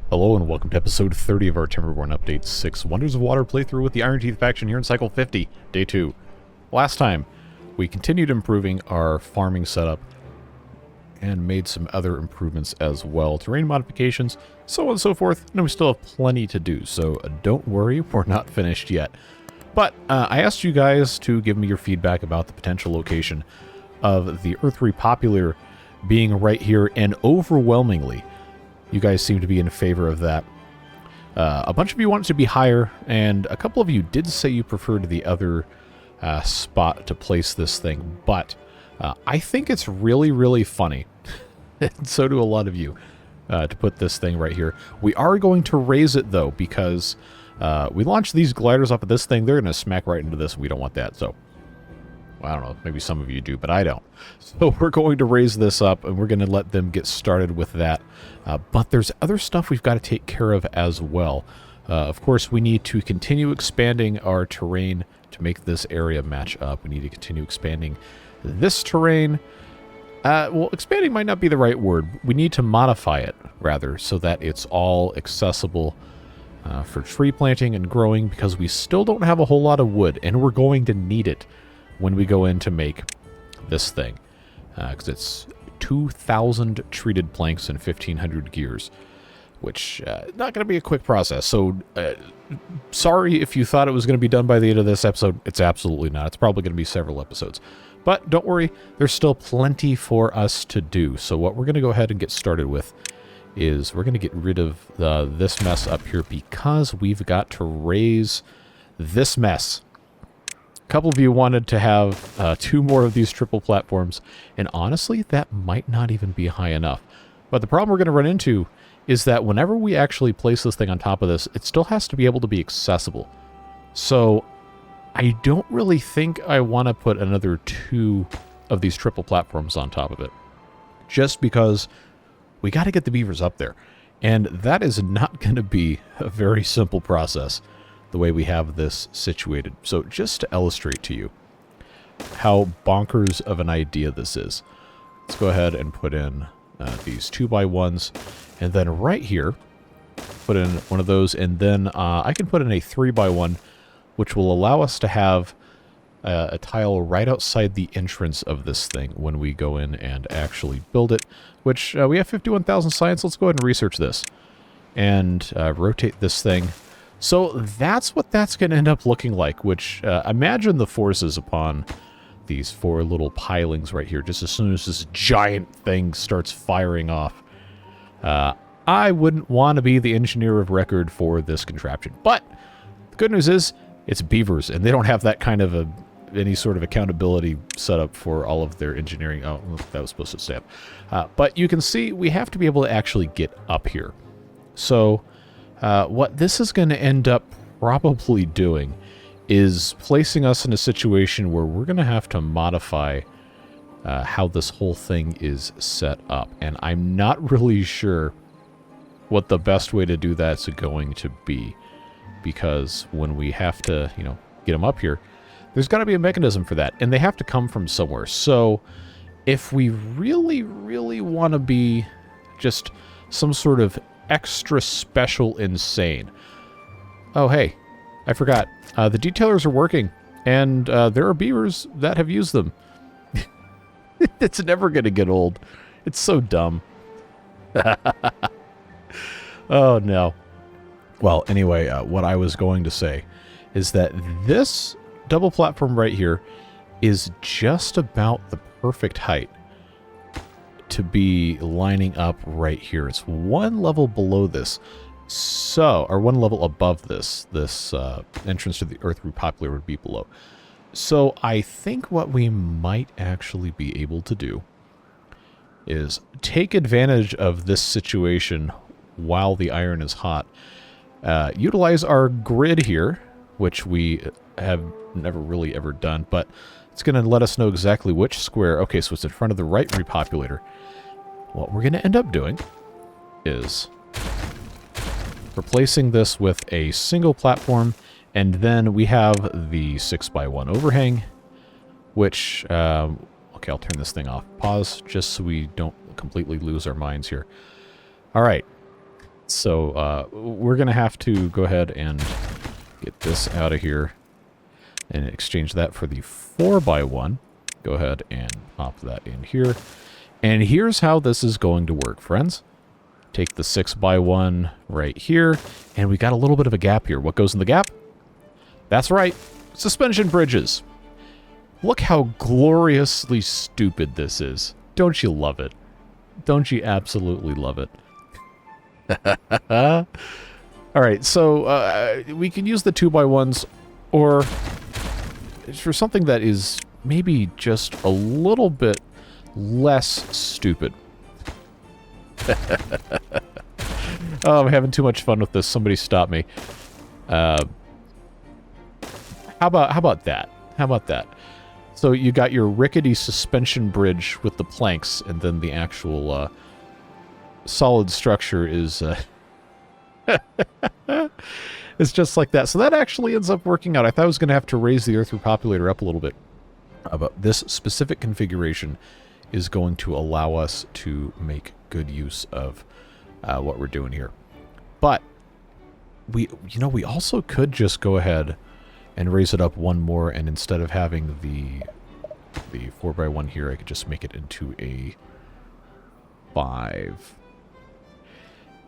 Hello and welcome to episode 30 of our Timberborn Update 6 Wonders of Water playthrough with the Iron Teeth faction here in Cycle 50, Day 2. Last time, we continued improving our farming setup and made some other improvements as well. Terrain modifications, so on and so forth, and we still have plenty to do, so don't worry, we're not finished yet. But I asked you guys to give me your feedback about the potential location of the Earth Repopulator being right here, and overwhelmingly, you guys seem to be in favor of that. A bunch of you want it to be higher, and a couple of you did say you preferred the other spot to place this thing, but I think it's really, really funny, and so do a lot of you, to put this thing right here. We are going to raise it, though, because we launched these gliders up at this thing. They're going to smack right into this, and we don't want that, so I don't know, maybe some of you do, but I don't. So we're going to raise this up, and we're going to let them get started with that. But there's other stuff we've got to take care of as well. Of course, we need to continue expanding our terrain to make this area match up. We need to continue expanding this terrain. Well, expanding might not be the right word. We need to modify it, rather, so that it's all accessible for tree planting and growing, because we still don't have a whole lot of wood, and we're going to need it when we go in to make this thing, because it's 2,000 treated planks and 1,500 gears, which not going to be a quick process. So sorry if you thought it was going to be done by the end of this episode. It's absolutely not. It's probably going to be several episodes. But don't worry, there's still plenty for us to do. So what we're going to go ahead and get started with is we're going to get rid of this mess up here, because we've got to raise this mess. A couple of you wanted to have 2 more of these triple platforms, and honestly, that might not even be high enough. But the problem we're going to run into is that whenever we actually place this thing on top of this, it still has to be able to be accessible. So I don't really think I want to put another 2 of these triple platforms on top of it, just because we got to get the beavers up there, and that is not going to be a very simple process the way we have this situated. So just to illustrate to you how bonkers of an idea this is, let's go ahead and put in these 2x1s, and then right here put in one of those, and then I can put in a 3x1, which will allow us to have a tile right outside the entrance of this thing when we go in and actually build it, which we have 51,000 science. Let's go ahead and research this and rotate this thing. So that's what that's going to end up looking like, which imagine the forces upon these 4 little pilings right here. Just as soon as this giant thing starts firing off, I wouldn't want to be the engineer of record for this contraption. But the good news is it's beavers, and they don't have that kind of any sort of accountability set up for all of their engineering. Oh, that was supposed to stay up. But you can see we have to be able to actually get up here. So what this is going to end up probably doing is placing us in a situation where we're going to have to modify how this whole thing is set up. And I'm not really sure what the best way to do that's going to be, because when we have to, get them up here, there's got to be a mechanism for that, and they have to come from somewhere. So if we really, really want to be just some sort of extra special insane. Oh, hey, I forgot. The detailers are working, and there are beavers that have used them. It's never going to get old. It's so dumb. Oh, no. Well, anyway, what I was going to say is that this double platform right here is just about the perfect height to be lining up right here. It's 1 level below this, or 1 level above this. This entrance to the Earth Repopulator would be below. So I think what we might actually be able to do is take advantage of this situation while the iron is hot. Utilize our grid here, which we have never really ever done, but it's going to let us know exactly which square. Okay, so it's in front of the right repopulator. What we're going to end up doing is replacing this with a single platform, and then we have the 6x1 overhang, which, okay, I'll turn this thing off. Pause, just so we don't completely lose our minds here. All right. So we're going to have to go ahead and get this out of here and exchange that for the 4x1. Go ahead and pop that in here. And here's how this is going to work, friends. Take the 6x1 right here, and we got a little bit of a gap here. What goes in the gap? That's right, suspension bridges. Look how gloriously stupid this is. Don't you love it? Don't you absolutely love it? Alright, so we can use the 2x1s, or for something that is maybe just a little bit less stupid. Oh, I'm having too much fun with this. Somebody stop me. How about that? How about that? So you got your rickety suspension bridge with the planks, and then the actual solid structure is it's just like that. So that actually ends up working out. I thought I was going to have to raise the earth repopulator up a little bit. But this specific configuration is going to allow us to make good use of what we're doing here. But we also could just go ahead and raise it up one more, and instead of having the 4x1 here, I could just make it into a 5.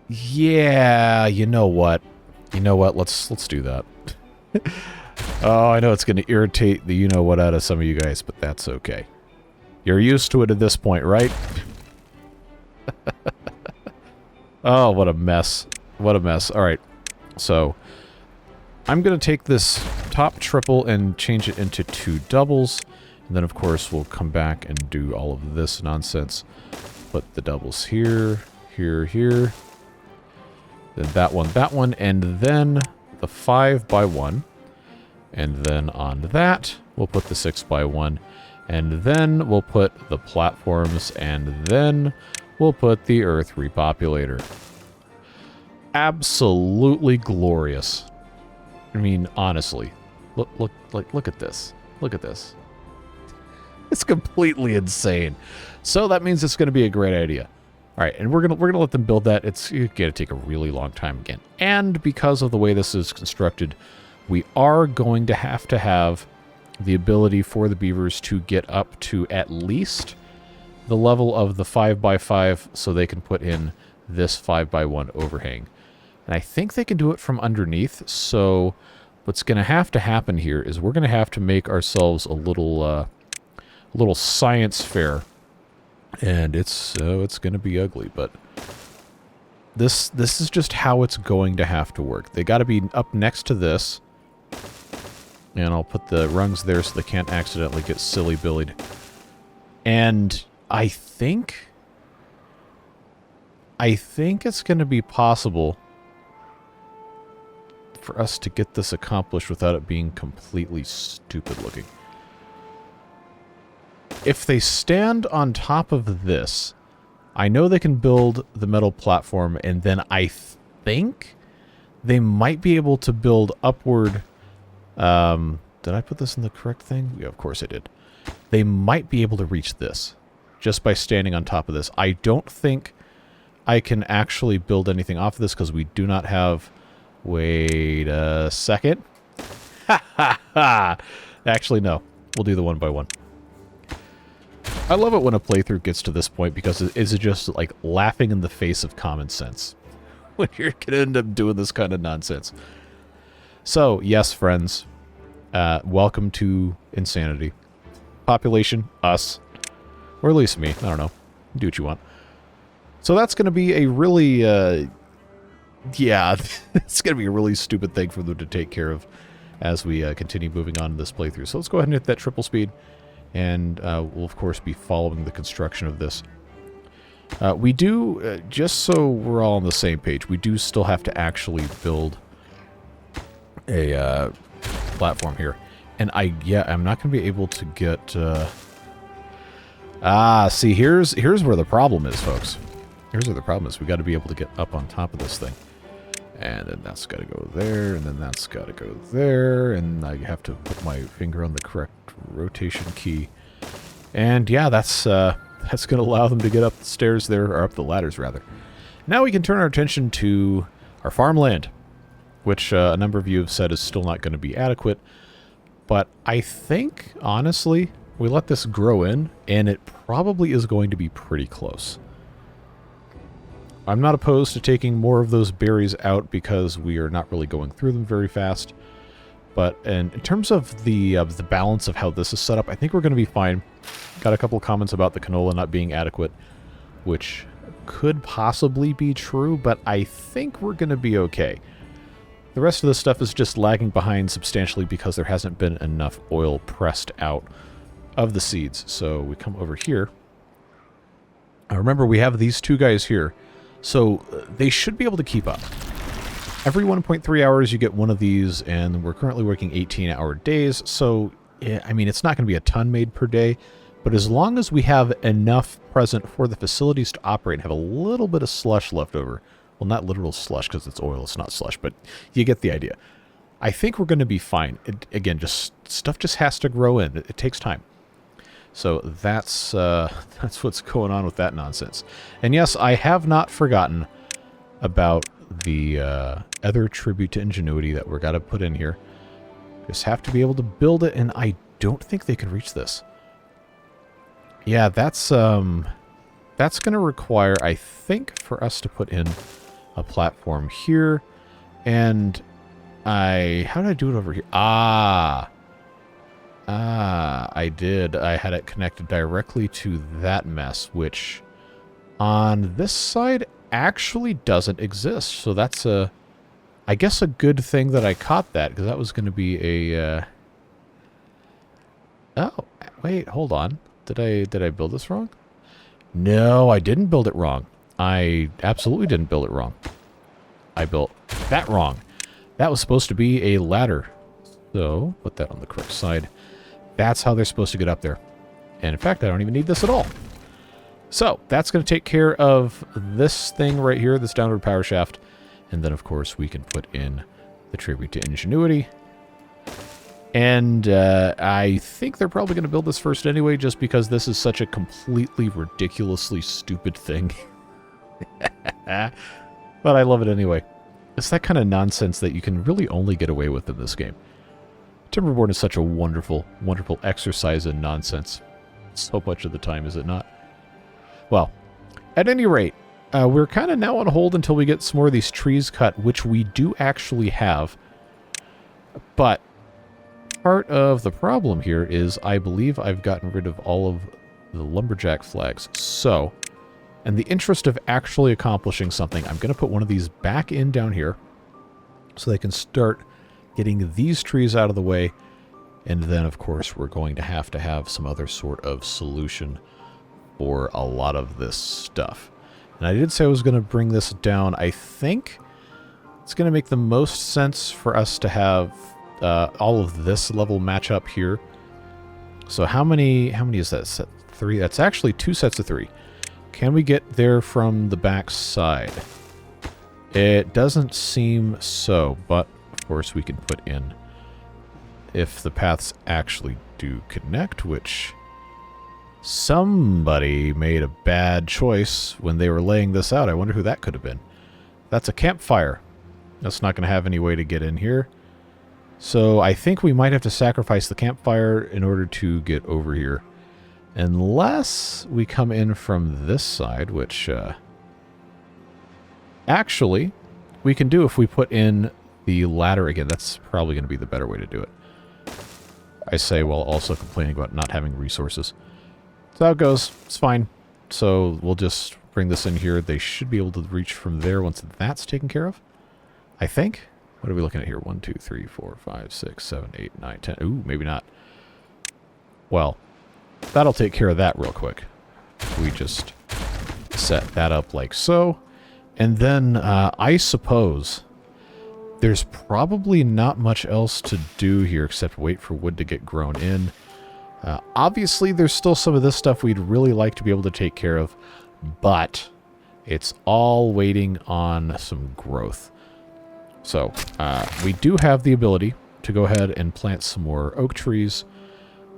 Yeah, you know what? Let's do that. Oh, I know it's going to irritate the you-know-what out of some of you guys, but that's okay. You're used to it at this point, right? Oh, what a mess. What a mess. All right. So, I'm going to take this top triple and change it into 2 doubles. And then, of course, we'll come back and do all of this nonsense. Put the doubles here, here, here. Then that one, and then the 5x1. And then on that, we'll put the 6x1. And then we'll put the platforms, and then we'll put the earth repopulator. Absolutely glorious. I mean, honestly, look at this. Look at this. It's completely insane. So that means it's going to be a great idea. All right, and we're gonna let them build that. It's going to take a really long time again. And because of the way this is constructed, we are going to have the ability for the beavers to get up to at least the level of the 5x5 so they can put in this 5x1 overhang. And I think they can do it from underneath, so what's going to happen here is we're going to have to make ourselves a little science fair. And it's going to be ugly, but this is just how it's going to have to work. They got to be up next to this. And I'll put the rungs there so they can't accidentally get silly-billied. And I think it's going to be possible for us to get this accomplished without it being completely stupid looking. If they stand on top of this, I know they can build the metal platform, and then I think they might be able to build upward. Did I put this in the correct thing? Yeah, of course I did. They might be able to reach this just by standing on top of this. I don't think I can actually build anything off of this because we do not have... Wait a second. Ha ha ha! Actually, no. We'll do the 1x1. I love it when a playthrough gets to this point because it's just like laughing in the face of common sense when you're going to end up doing this kind of nonsense. So, yes, friends, welcome to insanity. Population, us, or at least me. I don't know. Do what you want. So that's going to be a really, yeah, it's going to be a really stupid thing for them to take care of as we continue moving on in this playthrough. So let's go ahead and hit that triple speed. And we'll, of course, be following the construction of this. We do, just so we're all on the same page, we do still have to actually build a platform here. And I'm not going to be able to get... see, here's where the problem is, folks. Here's where the problem is. We got to be able to get up on top of this thing. And then that's got to go there, and then that's got to go there, and I have to put my finger on the correct rotation key. And yeah, that's going to allow them to get up the stairs there, or up the ladders, rather. Now we can turn our attention to our farmland, which a number of you have said is still not going to be adequate. But I think, honestly, we let this grow in, and it probably is going to be pretty close. I'm not opposed to taking more of those berries out because we are not really going through them very fast. But in terms of the balance of how this is set up, I think we're going to be fine. Got a couple of comments about the canola not being adequate, which could possibly be true, but I think we're going to be okay. The rest of this stuff is just lagging behind substantially because there hasn't been enough oil pressed out of the seeds. So we come over here. Remember, we have these two guys here, so they should be able to keep up. Every 1.3 hours you get one of these, and we're currently working 18-hour days, so yeah, I mean, it's not going to be a ton made per day, but as long as we have enough present for the facilities to operate and have a little bit of slush left over, well, not literal slush because it's oil, it's not slush, but you get the idea. I think we're going to be fine. Again, just stuff just has to grow in. It takes time. So that's what's going on with that nonsense. And yes, I have not forgotten about the other tribute to ingenuity that we're got to put in here. Just have to be able to build it, and I don't think they can reach this. Yeah, that's going to require, I think, for us to put in a platform here, and how did I do it over here? I did. I had it connected directly to that mess, which on this side actually doesn't exist. So that's I guess a good thing that I caught that, because that was going to be a, oh, wait, hold on. Did I build this wrong? No, I didn't build it wrong. I absolutely didn't build it wrong. I built that wrong. That was supposed to be a ladder. So, put that on the correct side. That's how they're supposed to get up there. And in fact, I don't even need this at all. So, that's going to take care of this thing right here, this downward power shaft. And then, of course, we can put in the tribute to ingenuity. And I think they're probably going to build this first anyway, just because this is such a completely ridiculously stupid thing. But I love it anyway. It's that kind of nonsense that you can really only get away with in this game. Timberborn is such a wonderful, wonderful exercise in nonsense. So much of the time, is it not? Well, at any rate, we're kind of now on hold until we get some more of these trees cut, which we do actually have. But part of the problem here is I believe I've gotten rid of all of the lumberjack flags. So, in the interest of actually accomplishing something, I'm going to put one of these back in down here so they can start getting these trees out of the way. And then, of course, we're going to have some other sort of solution for a lot of this stuff. And I did say I was going to bring this down. I think it's going to make the most sense for us to have all of this level match up here. So how many is that? Set 3? That's actually 2 sets of 3. Can we get there from the back side? It doesn't seem so, but of course we can put in if the paths actually do connect, which somebody made a bad choice when they were laying this out. I wonder who that could have been. That's a campfire. That's not going to have any way to get in here. So I think we might have to sacrifice the campfire in order to get over here. Unless we come in from this side, which actually we can do if we put in the ladder again. That's probably going to be the better way to do it. I say while also complaining about not having resources. So how it goes. It's fine. So we'll just bring this in here. They should be able to reach from there once that's taken care of. I think. What are we looking at here? 1, 2, 3, 4, 5, 6, 7, 8, 9, 10. Ooh, maybe not. Well, that'll take care of that real quick. We just set that up like so. And then I suppose there's probably not much else to do here except wait for wood to get grown in. Obviously, there's still some of this stuff we'd really like to be able to take care of, but it's all waiting on some growth. So, we do have the ability to go ahead and plant some more oak trees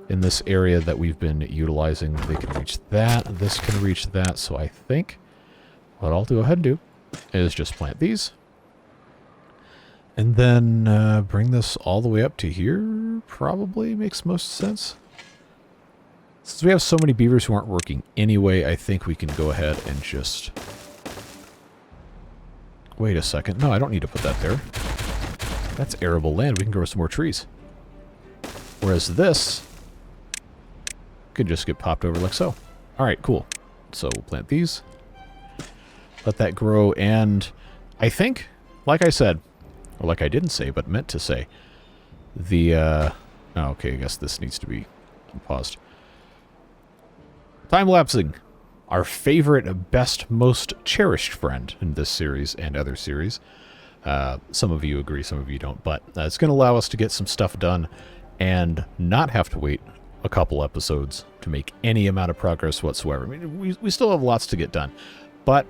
in this area that we've been utilizing. They can reach that, this can reach that, so I think what I'll go ahead and do is just plant these. And then bring this all the way up to here. Probably makes most sense. Since we have so many beavers who aren't working anyway, I think we can go ahead and just... Wait a second. No, I don't need to put that there. That's arable land. We can grow some more trees. Whereas this could just get popped over like so. Alright, cool. So we'll plant these. Let that grow, and I think, like I said, or like I didn't say, but meant to say, the, oh, okay, I guess this needs to be paused. Time-lapsing. Our favorite, best, most cherished friend in this series and other series. Some of you agree, some of you don't, but it's going to allow us to get some stuff done and not have to wait a couple episodes to make any amount of progress whatsoever. I mean, we still have lots to get done, but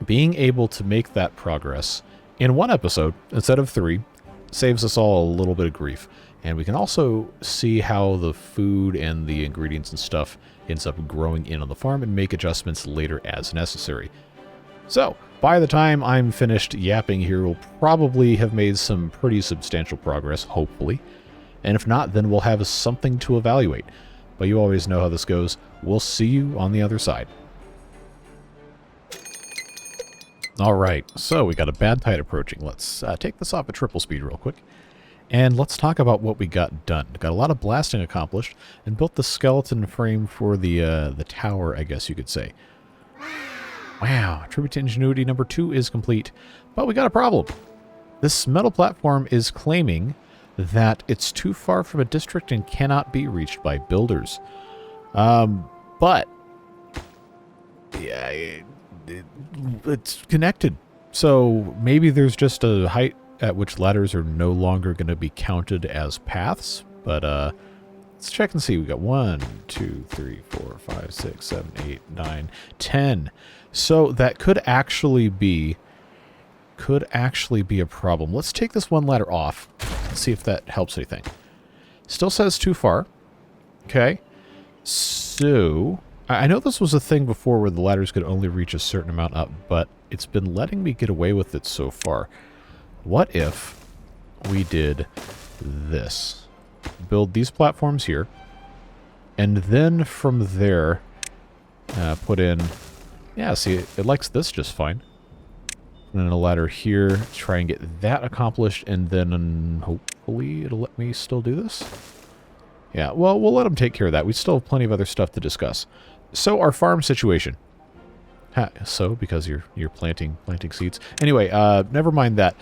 being able to make that progress in one episode instead of 3 saves us all a little bit of grief. And we can also see how the food and the ingredients and stuff ends up growing in on the farm and make adjustments later as necessary. So, by the time I'm finished yapping here, we'll probably have made some pretty substantial progress, hopefully. And if not, then we'll have something to evaluate. But you always know how this goes. We'll see you on the other side. Alright, so we got a bad tide approaching. Let's take this off at triple speed real quick. And let's talk about what we got done. Got a lot of blasting accomplished, and built the skeleton frame for the tower, I guess you could say. Wow, Tribute to Ingenuity number 2 is complete. But we got a problem. This metal platform is claiming that it's too far from a district and cannot be reached by builders. But yeah, it's connected. So maybe there's just a height at which ladders are no longer going to be counted as paths. But let's check and see. We got 1, 2, 3, 4, 5, 6, 7, 8, 9, 10. So that could actually be a problem. Let's take this one ladder off and see if that helps anything. Still says too far. Okay. So I know this was a thing before where the ladders could only reach a certain amount up, but it's been letting me get away with it so far. What if we did this? Build these platforms here, and then from there put in... Yeah, see, it likes this just fine. And then a ladder here, try and get that accomplished, and then hopefully it'll let me still do this. Yeah, well, we'll let them take care of that. We still have plenty of other stuff to discuss. So, our farm situation. So, because you're planting seeds. Anyway, never mind that.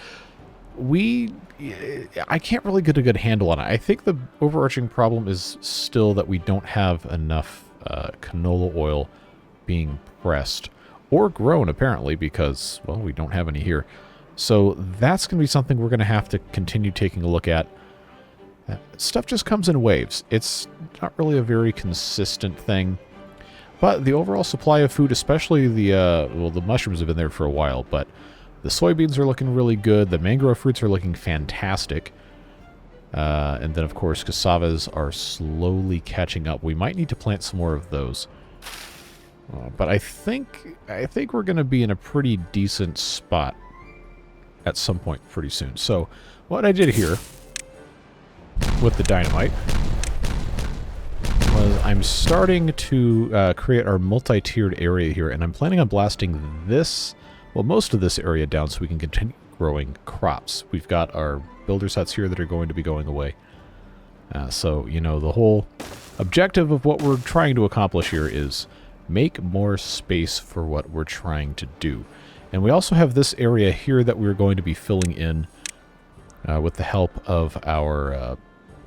I can't really get a good handle on it. I think the overarching problem is still that we don't have enough canola oil being pressed or grown, apparently, because, well, we don't have any here. So that's going to be something we're going to have to continue taking a look at. Stuff just comes in waves. It's not really a very consistent thing. But the overall supply of food, especially the mushrooms have been there for a while, but the soybeans are looking really good. The mangrove fruits are looking fantastic. And then, of course, cassavas are slowly catching up. We might need to plant some more of those. But I think we're going to be in a pretty decent spot at some point pretty soon. So what I did here with the dynamite was I'm starting to create our multi-tiered area here, and I'm planning on blasting this, well, most of this area down so we can continue growing crops. We've got our builder's huts here that are going to be going away. So, you know, the whole objective of what we're trying to accomplish here is make more space for what we're trying to do. And we also have this area here that we're going to be filling in with the help of our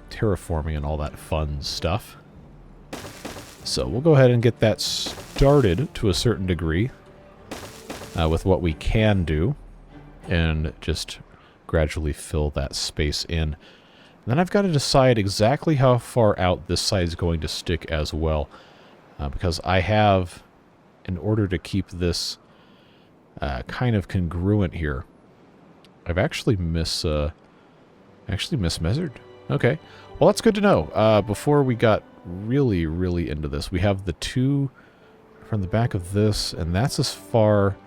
terraforming and all that fun stuff. So we'll go ahead and get that started to a certain degree with what we can do and just gradually fill that space in. And then I've got to decide exactly how far out this side is going to stick as well. Because I have, in order to keep this kind of congruent here, I've actually mismeasured. Okay, well, that's good to know. Before we got really, really into this, we have the two from the back of this, and that's as far...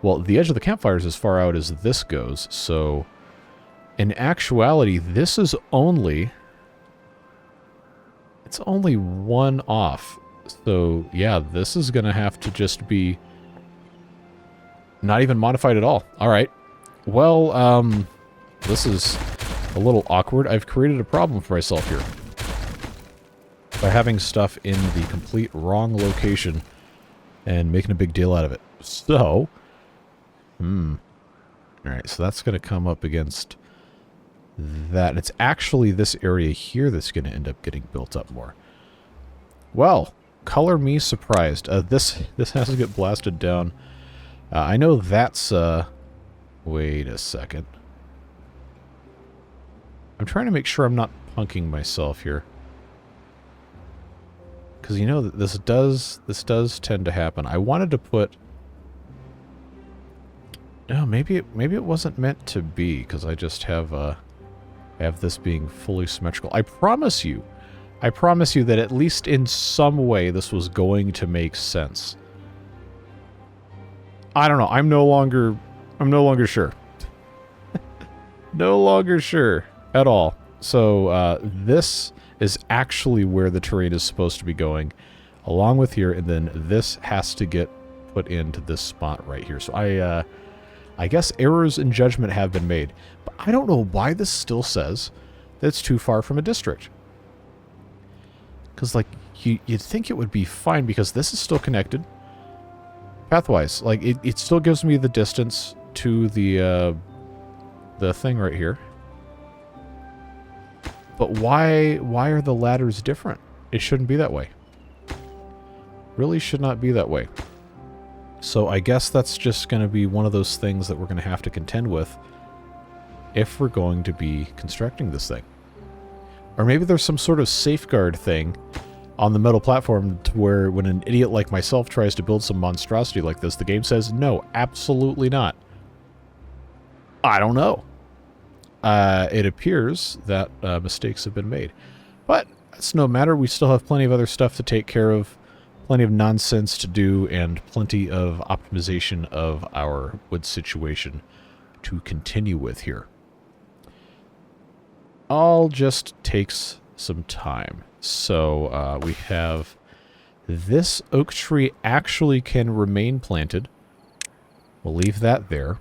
Well, the edge of the campfire is as far out as this goes, so in actuality, this is only... It's only one off. So, yeah, this is going to have to just be not even modified at all. All right. Well, this is a little awkward. I've created a problem for myself here by having stuff in the complete wrong location and making a big deal out of it. So, alright, so that's going to come up against that. And it's actually this area here that's going to end up getting built up more. Well, color me surprised. This has to get blasted down. I know that's, wait a second. I'm trying to make sure I'm not punking myself here. Because you know that this does tend to happen. I wanted to put... No, maybe it wasn't meant to be, because I just have this being fully symmetrical. I promise you that at least in some way this was going to make sense. I don't know. I'm no longer sure. No longer sure at all. So this is actually where the terrain is supposed to be going, along with here, and then this has to get put into this spot right here. So I guess errors in judgment have been made, but I don't know why this still says that it's too far from a district. Because, like, you'd think it would be fine because this is still connected pathwise. Like, it still gives me the distance to the thing right here. But why are the ladders different? It shouldn't be that way. Really should not be that way. So I guess that's just going to be one of those things that we're going to have to contend with if we're going to be constructing this thing. Or maybe there's some sort of safeguard thing on the metal platform to where when an idiot like myself tries to build some monstrosity like this, the game says, no, absolutely not. I don't know. It appears that mistakes have been made. But that's no matter. We still have plenty of other stuff to take care of, plenty of nonsense to do, and plenty of optimization of our wood situation to continue with here. All just takes some time. So we have this oak tree actually can remain planted. We'll leave that there.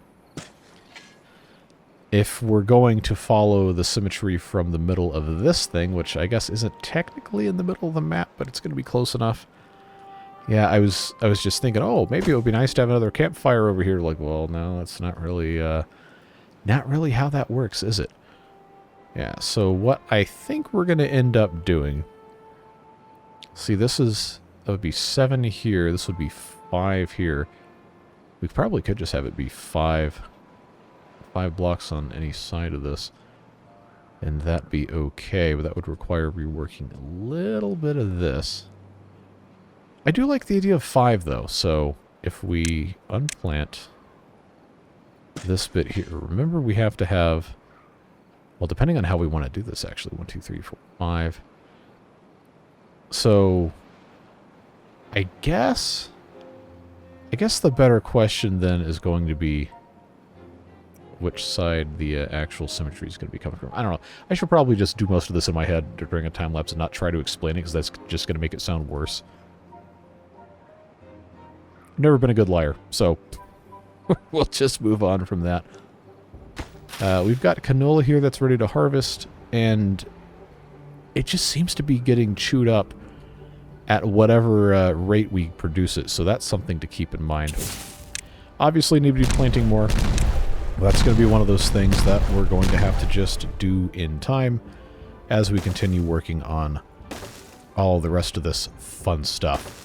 If we're going to follow the symmetry from the middle of this thing, which I guess isn't technically in the middle of the map, but it's going to be close enough. Yeah, I was just thinking, oh, maybe it would be nice to have another campfire over here. Like, well, no, that's not really how that works, is it? Yeah, so what I think we're going to end up doing... See, that would be 7 here. This would be 5 here. We probably could just have it be 5 blocks on any side of this. And that be okay, but that would require reworking a little bit of this. I do like the idea of 5, though, so if we unplant this bit here, remember we have to have, well, depending on how we want to do this, actually, 1, 2, 3, 4, 5. So, I guess the better question then is going to be which side the actual symmetry is going to be coming from. I don't know. I should probably just do most of this in my head during a time-lapse and not try to explain it, because that's just going to make it sound worse. Never been a good liar, so we'll just move on from that. We've got canola here that's ready to harvest, and it just seems to be getting chewed up at whatever rate we produce it, so that's something to keep in mind. Obviously need to be planting more. That's going to be one of those things that we're going to have to just do in time as we continue working on all the rest of this fun stuff.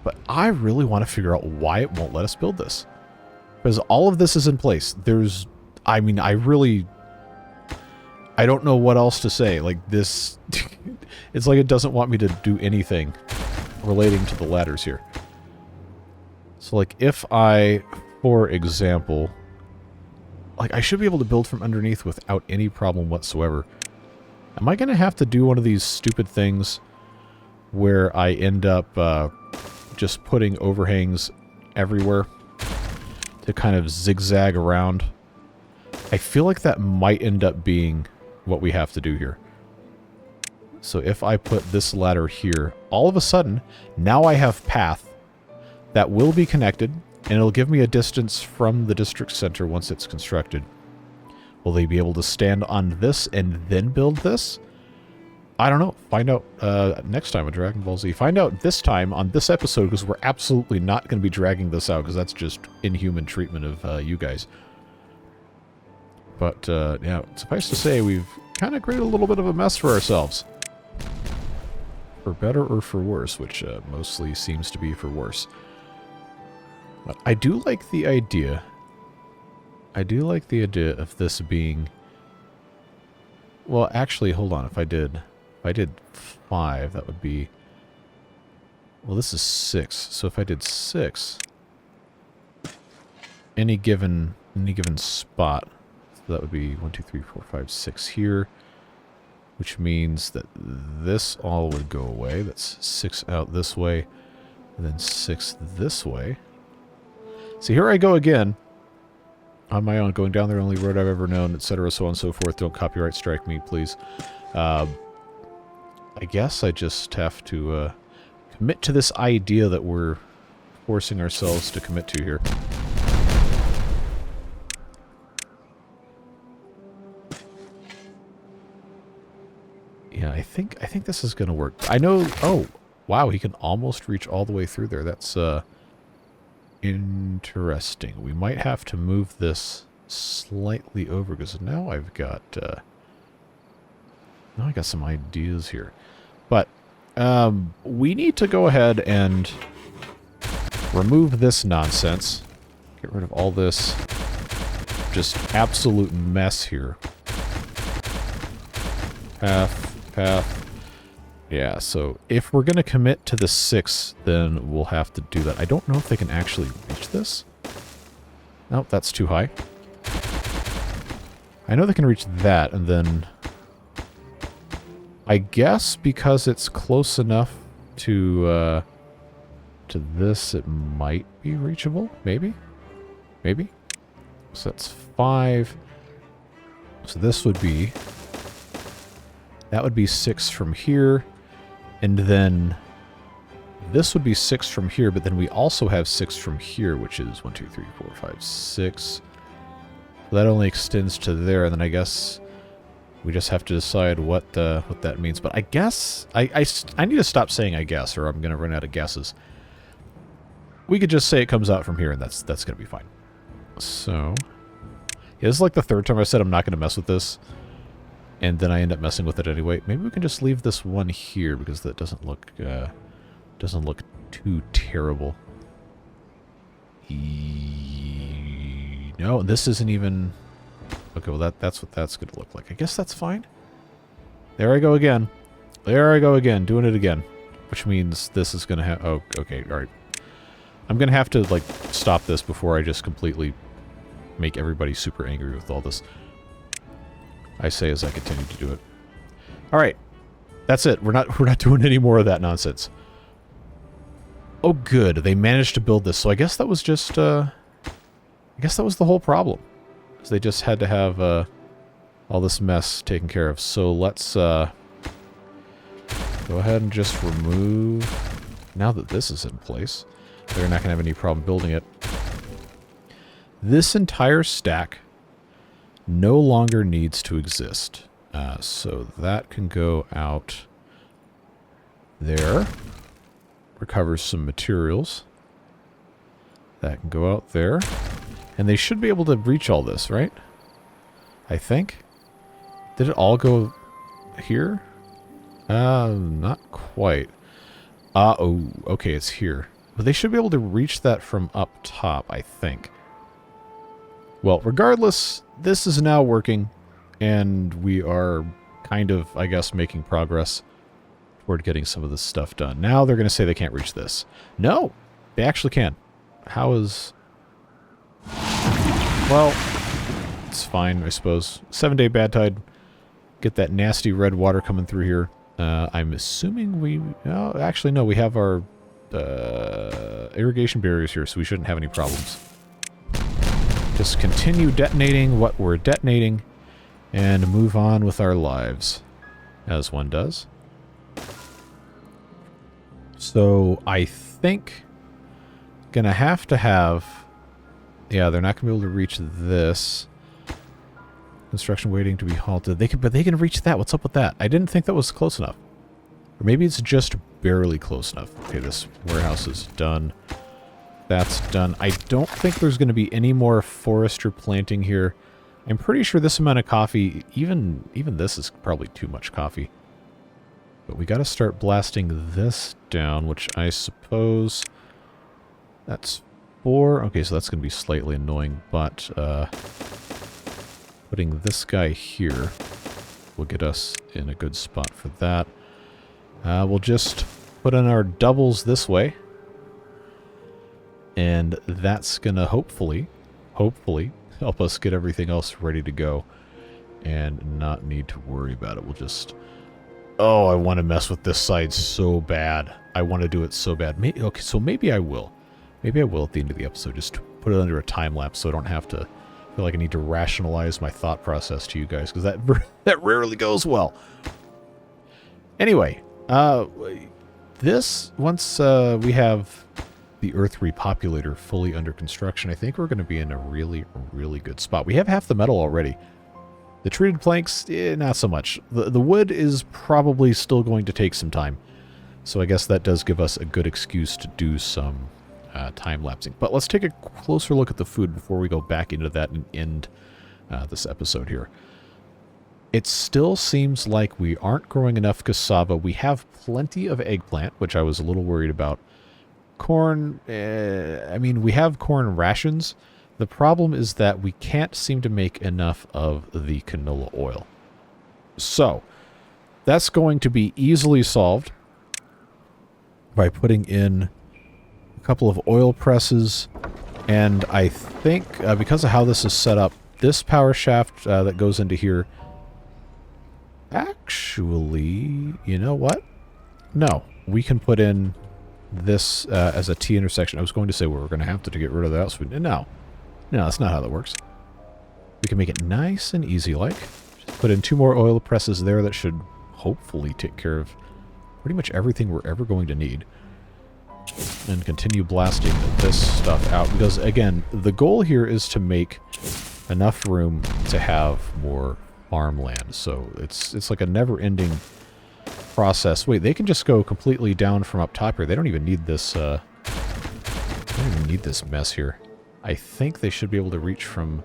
But I really want to figure out why it won't let us build this. Because all of this is in place. I don't know what else to say. Like, this... it's like it doesn't want me to do anything relating to the ladders here. So, like, if I, for example... Like, I should be able to build from underneath without any problem whatsoever. Am I going to have to do one of these stupid things where I end up... just putting overhangs everywhere? to kind of zigzag around. I feel like that might end up being what we have to do here. So if I put this ladder here, all of a sudden, now I have path that will be connected, and it'll give me a distance from the district center once it's constructed. Will they be able to stand on this and then build this? I don't know. Find out next time on Dragon Ball Z. Find out this time on this episode, because we're absolutely not going to be dragging this out, because that's just inhuman treatment of you guys. But, yeah, suffice to say, we've kind of created a little bit of a mess for ourselves. For better or for worse, which mostly seems to be for worse. But I do like the idea. I do like the idea of this being... Well, actually, hold on. If I did 5, that would be... Well, this is 6. So if I did 6, any given spot, so that would be 1, 2, 3, 4, 5, 6 here, which means that this all would go away. That's 6 out this way, and then 6 this way. So here I go again, on my own, going down the only road I've ever known, etc., so on and so forth. Don't copyright strike me, please. I guess I just have to commit to this idea that we're forcing ourselves to commit to here. Yeah, I think this is going to work. I know... Oh, wow, he can almost reach all the way through there. That's interesting. We might have to move this slightly over, because now I've got... now I got some ideas here. But we need to go ahead and remove this nonsense. Get rid of all this just absolute mess here. Path. Yeah, so if we're going to commit to the 6, then we'll have to do that. I don't know if they can actually reach this. Nope, that's too high. I know they can reach that, and then... I guess because it's close enough to this, it might be reachable. Maybe? Maybe? So that's 5. So this would be... That would be 6 from here, and then this would be 6 from here, but then we also have 6 from here, which is 1, 2, 3, 4, 5, 6. That only extends to there, and then I guess we just have to decide what that means. But I guess I need to stop saying I guess, or I'm going to run out of guesses. We could just say it comes out from here, and that's going to be fine. So, yeah, this is like the 3rd time I said I'm not going to mess with this. And then I end up messing with it anyway. Maybe we can just leave this one here, because that doesn't look too terrible. No, this isn't even... Okay, well that's what that's going to look like. I guess that's fine. There I go again. There I go again, doing it again. Which means this is going to have... Oh, okay, alright. I'm going to have to, like, stop this before I just completely make everybody super angry with all this. I say as I continue to do it. Alright. That's it. We're not doing any more of that nonsense. Oh good. They managed to build this. So I guess that was just I guess that was the whole problem. Because they just had to have all this mess taken care of. So let's go ahead and just remove... Now that this is in place, they're not going to have any problem building it. This entire stack no longer needs to exist. So that can go out there. Recovers some materials. That can go out there. And they should be able to reach all this, right? I think. Did it all go here? Not quite. Oh, okay, it's here. But they should be able to reach that from up top, I think. Well, regardless, this is now working, and we are kind of, I guess, making progress toward getting some of this stuff done. Now they're going to say they can't reach this. No, they actually can. How is... Well, it's fine, I suppose. 7-day bad tide. Get that nasty red water coming through here. I'm assuming we... Oh, actually, no, we have our irrigation barriers here, so we shouldn't have any problems. just continue detonating what we're detonating and move on with our lives, as one does. So I think gonna have to have... Yeah, they're not gonna be able to reach this. Construction waiting to be halted. But they can reach that. What's up with that? I didn't think that was close enough. Or maybe it's just barely close enough. Okay, this warehouse is done. That's done. I don't think there's going to be any more forester planting here. I'm pretty sure this amount of coffee, even this is probably too much coffee. But we got to start blasting this down, which I suppose that's 4. Okay, so that's going to be slightly annoying, but putting this guy here will get us in a good spot for that. We'll just put in our doubles this way. And that's going to hopefully help us get everything else ready to go and not need to worry about it. We'll just... Oh, I want to mess with this side so bad. I want to do it so bad. Okay, so maybe I will. Maybe I will at the end of the episode. Just put it under a time-lapse so I don't have to feel like I need to rationalize my thought process to you guys, because that rarely goes well. Anyway, this, once we have the Earth Repopulator fully under construction, I think we're going to be in a really, really good spot. We have half the metal already. The treated planks, not so much. The wood is probably still going to take some time. So I guess that does give us a good excuse to do some time-lapsing. But let's take a closer look at the food before we go back into that and end this episode here. It still seems like we aren't growing enough cassava. We have plenty of eggplant, which I was a little worried about. Corn, I mean, we have corn rations. The problem is that we can't seem to make enough of the canola oil. So, that's going to be easily solved by putting in a couple of oil presses. And I think, because of how this is set up, this power shaft that goes into here... Actually, you know what? No, we can put in this as a T intersection. I was going to say, well, we're going to have to get rid of that. So no, that's not how that works. We can make it nice and easy like. Just put in 2 more oil presses there. That should hopefully take care of pretty much everything we're ever going to need. And continue blasting this stuff out. Because, again, the goal here is to make enough room to have more farmland. So it's like a never-ending process. Wait, they can just go completely down from up top here. They don't even need this they don't even need this mess here. I think they should be able to reach from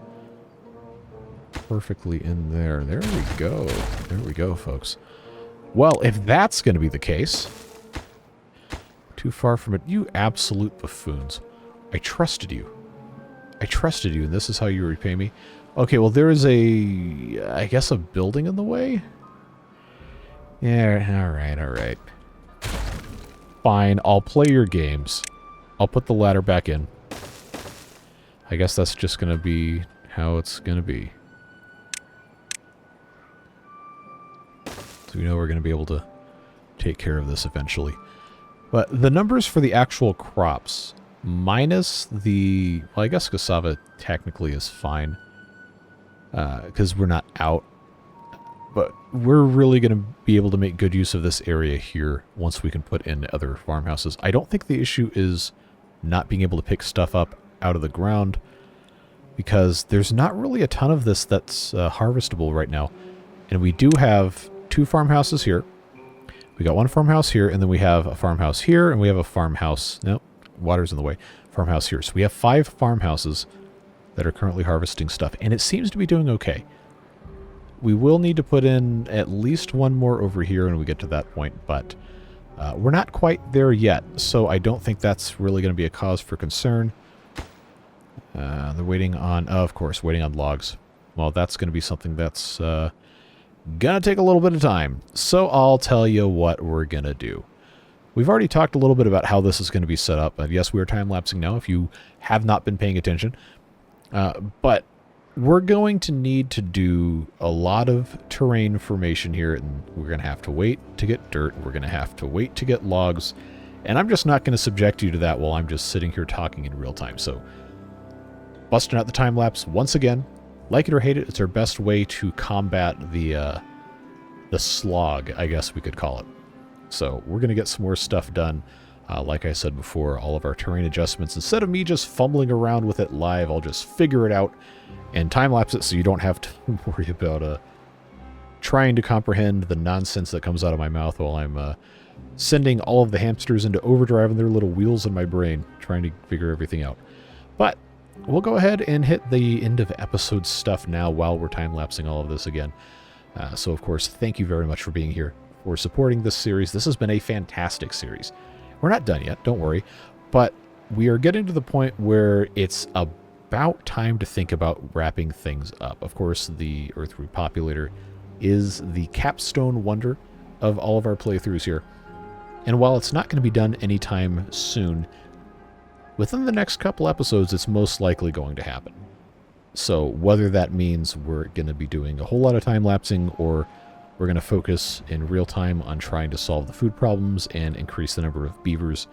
perfectly in there. There we go. There we go, folks. Well, if that's going to be the case, too far from it. You absolute buffoons. I trusted you. I trusted you, and this is how you repay me? Okay, well, there is I guess a building in the way? Yeah, alright. Fine, I'll play your games. I'll put the ladder back in. I guess that's just gonna be how it's gonna be. So we know we're gonna be able to take care of this eventually. But the numbers for the actual crops, minus the... Well, I guess cassava technically is fine. Because we're not out. But we're really going to be able to make good use of this area here once we can put in other farmhouses. I don't think the issue is not being able to pick stuff up out of the ground, because there's not really a ton of this that's harvestable right now. And we do have 2 farmhouses here. We got 1 farmhouse here, and then we have a farmhouse here, and we have a farmhouse... Nope, water's in the way. Farmhouse here. So we have 5 farmhouses that are currently harvesting stuff, and it seems to be doing okay. We will need to put in at least 1 more over here when we get to that point, but we're not quite there yet, so I don't think that's really going to be a cause for concern. They're waiting on, of course, waiting on logs. Well, that's going to be something that's going to take a little bit of time, so I'll tell you what we're going to do. We've already talked a little bit about how this is going to be set up, and yes, we are time-lapsing now if you have not been paying attention. But we're going to need to do a lot of terrain formation here, and we're going to have to wait to get dirt. We're going to have to wait to get logs, and I'm just not going to subject you to that while I'm just sitting here talking in real time. So busting out the time-lapse once again. Like it or hate it, it's our best way to combat the slog, I guess we could call it. So we're going to get some more stuff done. Like I said before, all of our terrain adjustments, instead of me just fumbling around with it live, I'll just figure it out and time-lapse it so you don't have to worry about trying to comprehend the nonsense that comes out of my mouth while I'm sending all of the hamsters into overdrive and their little wheels in my brain, trying to figure everything out. But we'll go ahead and hit the end of episode stuff now while we're time-lapsing all of this again. So, of course, thank you very much for being here, for supporting this series. This has been a fantastic series. We're not done yet, don't worry, but we are getting to the point where it's about time to think about wrapping things up. Of course, the Earth Repopulator is the capstone wonder of all of our playthroughs here. And while it's not going to be done anytime soon, within the next couple episodes, it's most likely going to happen. So whether that means we're going to be doing a whole lot of time-lapsing or we're going to focus in real time on trying to solve the food problems and increase the number of beavers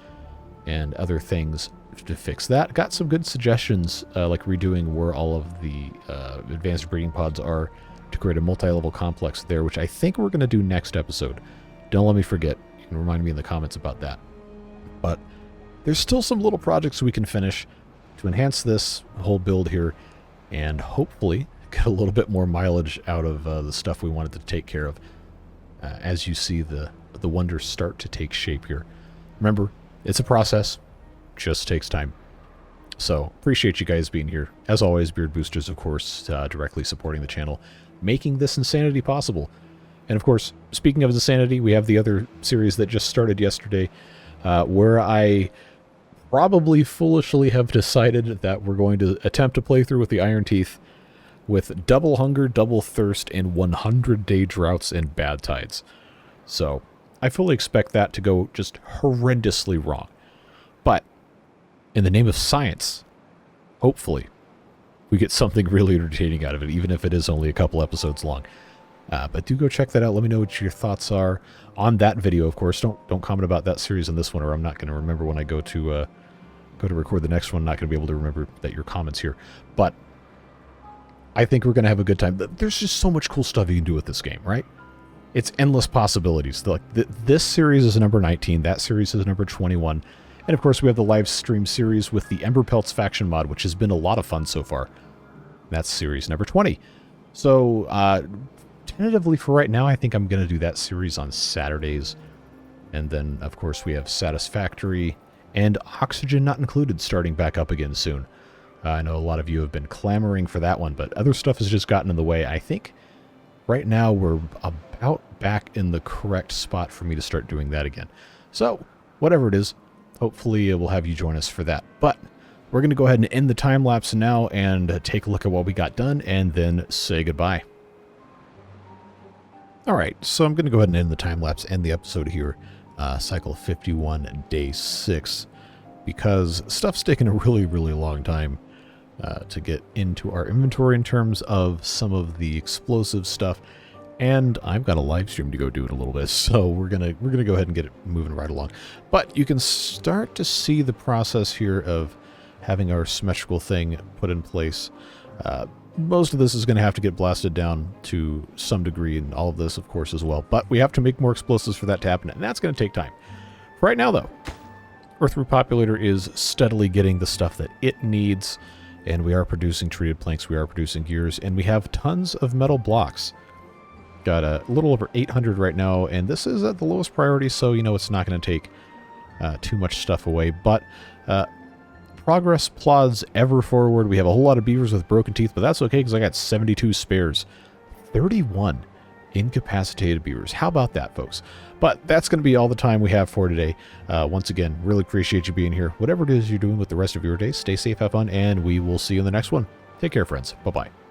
and other things to fix that. Got some good suggestions, like redoing where all of the advanced breeding pods are to create a multi-level complex there, which I think we're going to do next episode. Don't let me forget. You can remind me in the comments about that. But there's still some little projects we can finish to enhance this whole build here and hopefully get a little bit more mileage out of the stuff we wanted to take care of as you see the wonders start to take shape here. Remember, it's a process. Just takes time. So, appreciate you guys being here. As always, Beard Boosters, of course, directly supporting the channel, making this insanity possible. And, of course, speaking of insanity, we have the other series that just started yesterday, where I probably foolishly have decided that we're going to attempt to play through with the Iron Teeth with double hunger, double thirst, and 100-day droughts and bad tides. So, I fully expect that to go just horrendously wrong. But, in the name of science, hopefully, we get something really entertaining out of it, even if it is only a couple episodes long. But do go check that out. Let me know what your thoughts are on that video, of course. Don't comment about that series in this one, or I'm not going to remember when I go to record the next one. I'm not going to be able to remember that your comments here. But I think we're going to have a good time. There's just so much cool stuff you can do with this game, right? It's endless possibilities. Like this series is number 19. That series is number 21. And of course, we have the live stream series with the Ember Pelts faction mod, which has been a lot of fun so far. That's series number 20. So, tentatively for right now, I think I'm going to do that series on Saturdays. And then, of course, we have Satisfactory and Oxygen Not Included starting back up again soon. I know a lot of you have been clamoring for that one, but other stuff has just gotten in the way. I think right now we're about back in the correct spot for me to start doing that again. So, whatever it is, hopefully we'll have you join us for that. But we're going to go ahead and end the time-lapse now and take a look at what we got done and then say goodbye. Alright, so I'm going to go ahead and end the time-lapse and the episode here, cycle 51, day 6, because stuff's taken a really, really long time to get into our inventory in terms of some of the explosive stuff, and I've got a live stream to go do in a little bit, so we're gonna go ahead and get it moving right along. But you can start to see the process here of having our symmetrical thing put in place. Most of this is going to have to get blasted down to some degree, and all of this, of course, as well. But we have to make more explosives for that to happen, and that's going to take time. Right now, though, Earth Repopulator is steadily getting the stuff that it needs, and we are producing treated planks, we are producing gears, and we have tons of metal blocks. Got a little over 800 right now, and this is at the lowest priority, so, you know, it's not going to take too much stuff away. But progress plods ever forward. We have a whole lot of beavers with broken teeth, but that's okay because I got 72 spares. 31 incapacitated beavers. How about that, folks? But that's going to be all the time we have for today. Once again, really appreciate you being here. Whatever it is you're doing with the rest of your day, stay safe, have fun, and we will see you in the next one. Take care, friends. Bye-bye.